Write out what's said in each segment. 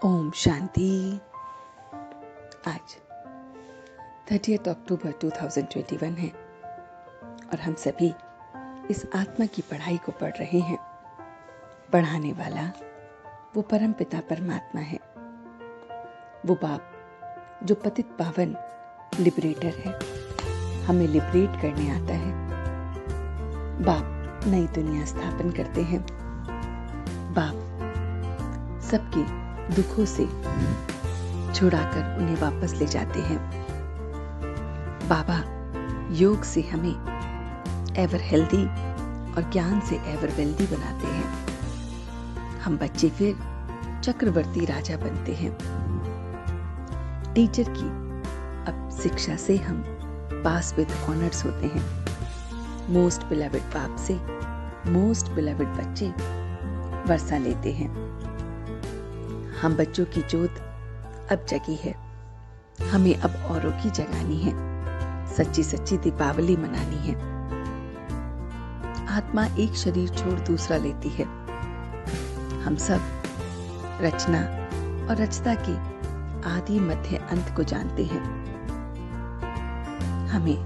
ओम शांति। आज 30 अक्टूबर 2021 है और हम सभी इस आत्मा की पढ़ाई को पढ़ रहे हैं। पढ़ाने वाला वो परम पिता परमात्मा है, वो बाप जो पतित पावन लिबरेटर है, हमें लिबरेट करने आता है। बाप नई दुनिया स्थापन करते हैं। बाप सबके दुखों से छुड़ाकर उन्हें वापस ले जाते हैं। बाबा योग से हमें एवर हेल्दी और ज्ञान से एवर वेल्दी बनाते हैं। हम बच्चे फिर चक्रवर्ती राजा बनते हैं। टीचर की अब शिक्षा से हम पास विद ऑनर्स होते हैं। मोस्ट बिलवेड बाप से मोस्ट बिलवेड बच्चे वर्षा लेते हैं। हम बच्चों की जोत अब जगी है, हमें अब औरों की जगानी है, सच्ची सच्ची दीपावली मनानी है। आत्मा एक शरीर छोड़ दूसरा लेती है। हम सब रचना और रचता के आदि मध्य अंत को जानते हैं। हमें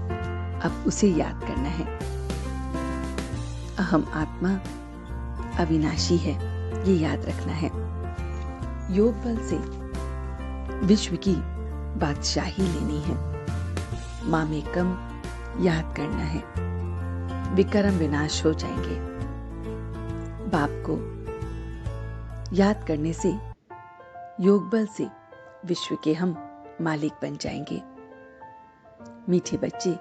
अब उसे याद करना है। अहम आत्मा अविनाशी है, ये याद रखना है। योग बल से विश्व की बादशाही लेनी है। मामेकम याद करना है, विक्रम विनाश हो जाएंगे। बाप को याद करने से योग बल से विश्व के हम मालिक बन जाएंगे। मीठे बच्चे,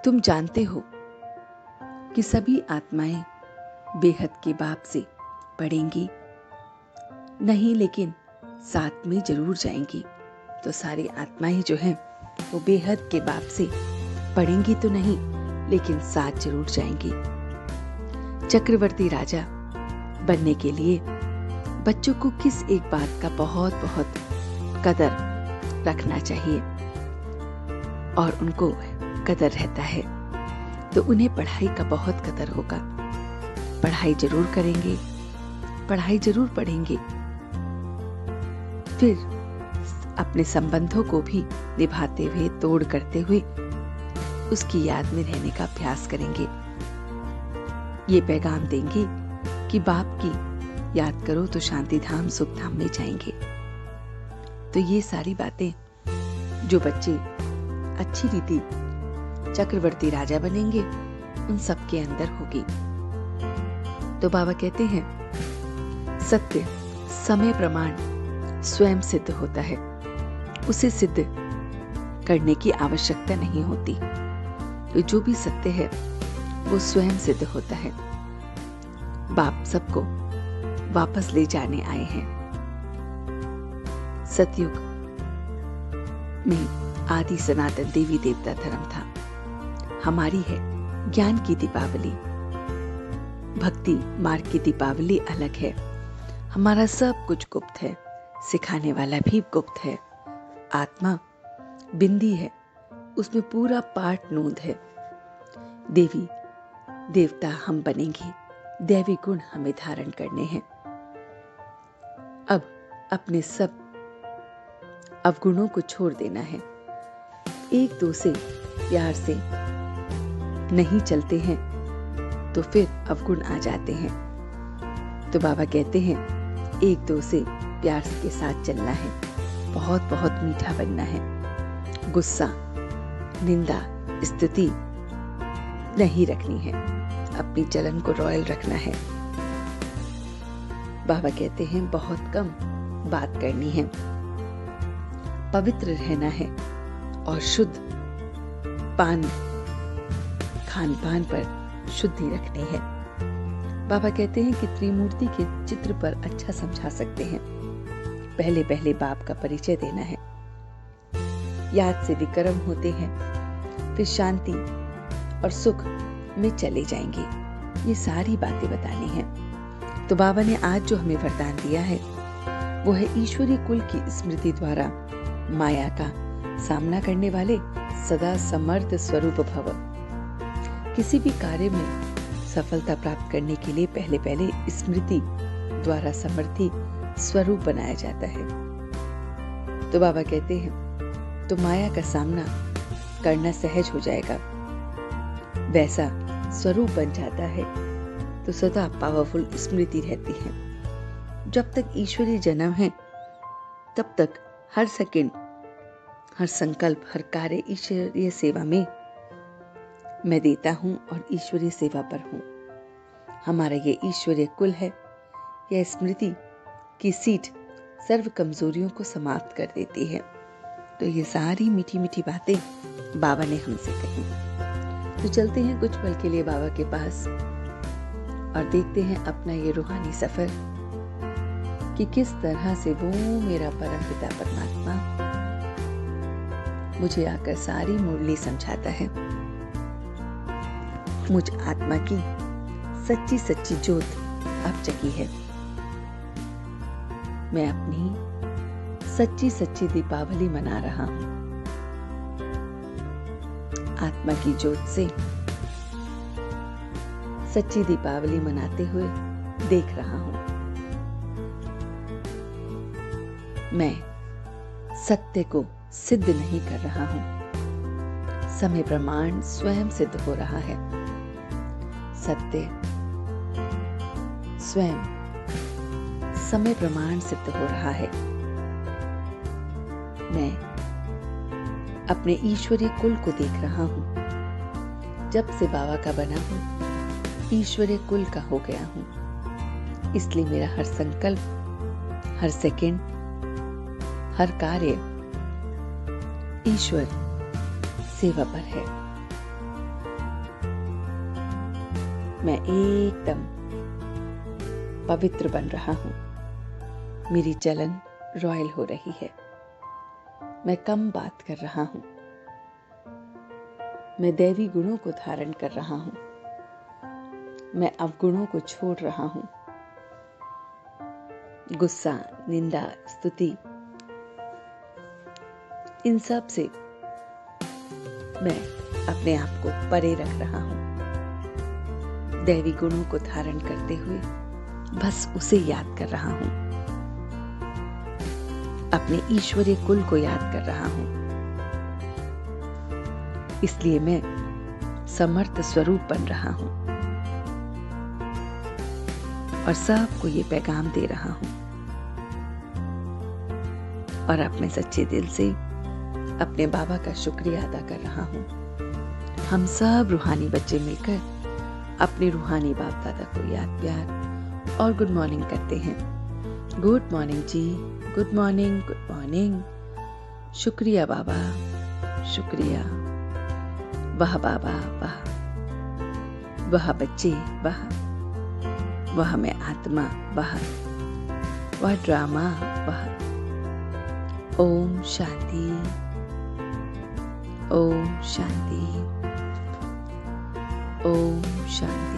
तुम जानते हो कि सभी आत्माएं बेहद के बाप से पढ़ेंगी नहीं, लेकिन साथ में जरूर जाएंगी। तो सारी आत्माएं जो हैं वो बेहद के बाप से पढ़ेंगी तो नहीं, लेकिन साथ जरूर जाएंगी। चक्रवर्ती राजा बनने के लिए बच्चों को किस एक बात का बहुत बहुत कदर रखना चाहिए, और उनको कदर रहता है तो उन्हें पढ़ाई का बहुत कदर होगा। पढ़ाई जरूर करेंगे, पढ़ाई जरूर पढ़ेंगे, फिर अपने संबंधों को भी निभाते हुए, तोड़ करते हुए उसकी याद में रहने का अभ्यास करेंगे। ये पैगाम देंगे कि बाप की याद करो तो शांति धाम सुख धाम में जाएंगे। तो ये सारी बातें जो बच्चे अच्छी रीति चक्रवर्ती राजा बनेंगे उन सबके अंदर होगी। तो बाबा कहते हैं सत्य समय प्रमाण स्वयं सिद्ध होता है, उसे सिद्ध करने की आवश्यकता नहीं होती। तो जो भी सत्य है वो स्वयं सिद्ध होता है। बाप सबको वापस ले जाने आए हैं। सतयुग में आदि सनातन देवी देवता धर्म था। हमारी है ज्ञान की दीपावली, भक्ति मार्ग की दीपावली अलग है। हमारा सब कुछ गुप्त है, सिखाने वाला भी गुप्त है। आत्मा बिंदी है, उसमें पूरा पाठ नूंद है। देवी देवता हम बनेंगे, दैवी गुण हमें धारण करने हैं। अब अपने सब अवगुणों को छोड़ देना है। एक दो से प्यार से नहीं चलते हैं तो फिर अवगुण आ जाते हैं। तो बाबा कहते हैं एक दो से प्यार के साथ चलना है, बहुत बहुत मीठा बनना है। गुस्सा, निंदा, स्तुति नहीं रखनी है, अपनी चलन को रॉयल रखना है। बाबा कहते हैं बहुत कम बात करनी है, पवित्र रहना है और शुद्ध खान पान पर शुद्धि रखनी है। बाबा कहते हैं कि त्रिमूर्ति के चित्र पर अच्छा समझा सकते हैं। पहले पहले बाप का परिचय देना है। याद से विक्रम होते हैं, फिर शांति और सुख में चले जाएंगे। ये सारी बातें बतानी है। तो बाबा ने आज जो हमें वरदान दिया है वो है ईश्वरीय कुल की स्मृति द्वारा माया का सामना करने वाले सदा समर्थ स्वरूप भव। किसी भी कार्य में सफलता प्राप्त करने के लिए पहले पहले स्मृति द्वारा समर्थी स्वरूप बनाया जाता है। तो बाबा कहते हैं तो माया का सामना करना सहज हो जाएगा। वैसा स्वरूप बन जाता है तो सदा पावरफुल स्मृति रहती है। जब तक ईश्वरीय जन्म है तब तक हर सेकंड, हर संकल्प, हर कार्य ईश्वरीय सेवा में मैं देता हूं और ईश्वरीय सेवा पर हूं। हमारा ये ईश्वरीय कुल है। यह स्मृति की सीट सर्व कमजोरियों को समाप्त कर देती है। तो ये सारी मीठी मीठी बातें बाबा ने हमसे कही। तो चलते हैं कुछ पल के लिए बाबा के पास और देखते हैं अपना ये रूहानी सफर कि किस तरह से वो मेरा परम पिता परमात्मा मुझे आकर सारी मुरली समझाता है। मुझ आत्मा की सच्ची सच्ची ज्योत अब जगी है। मैं अपनी सच्ची सच्ची दीपावली मना रहा हूं। आत्मा की ज्योत से सच्ची दीपावली मनाते हुए देख रहा हूं। मैं सत्य को सिद्ध नहीं कर रहा हूं। समय प्रमाण स्वयं सिद्ध हो रहा है। सत्य स्वयं समय प्रमाण सिद्ध हो रहा है। मैं अपने ईश्वरीय कुल को देख रहा हूं। जब से बाबा का बना हूं, ईश्वरीय कुल का हो गया हूं। इसलिए मेरा हर संकल्प, हर सेकंड, हर कार्य ईश्वर सेवा पर है। मैं एकदम पवित्र बन रहा हूं। मेरी चलन रॉयल हो रही है। मैं कम बात कर रहा हूं। मैं दैवी गुणों को धारण कर रहा हूं। मैं अवगुणों को छोड़ रहा हूं। गुस्सा, निंदा, स्तुति, इन सब से मैं अपने आप को परे रख रहा हूं। दैवी गुणों को धारण करते हुए बस उसे याद कर रहा हूं। अपने ईश्वरीय कुल को याद कर रहा हूं। इसलिए मैं समर्थ स्वरूप बन रहा हूं और सबको ये पैगाम दे रहा हूं। और अपने सच्चे दिल से अपने बाबा का शुक्रिया अदा कर रहा हूं। हम सब रूहानी बच्चे मिलकर अपने रूहानी बाप दादा को याद, प्यार और गुड मॉर्निंग करते हैं। गुड मॉर्निंग जी, गुड मॉर्निंग, गुड मॉर्निंग। शुक्रिया बाबा, शुक्रिया। वाह बाबा, वाह। वाह बच्चे, वाह। वाह मैं आत्मा, वाह। वाह ड्रामा, वाह। ओम शांति, ओम शांति, ओम शांति।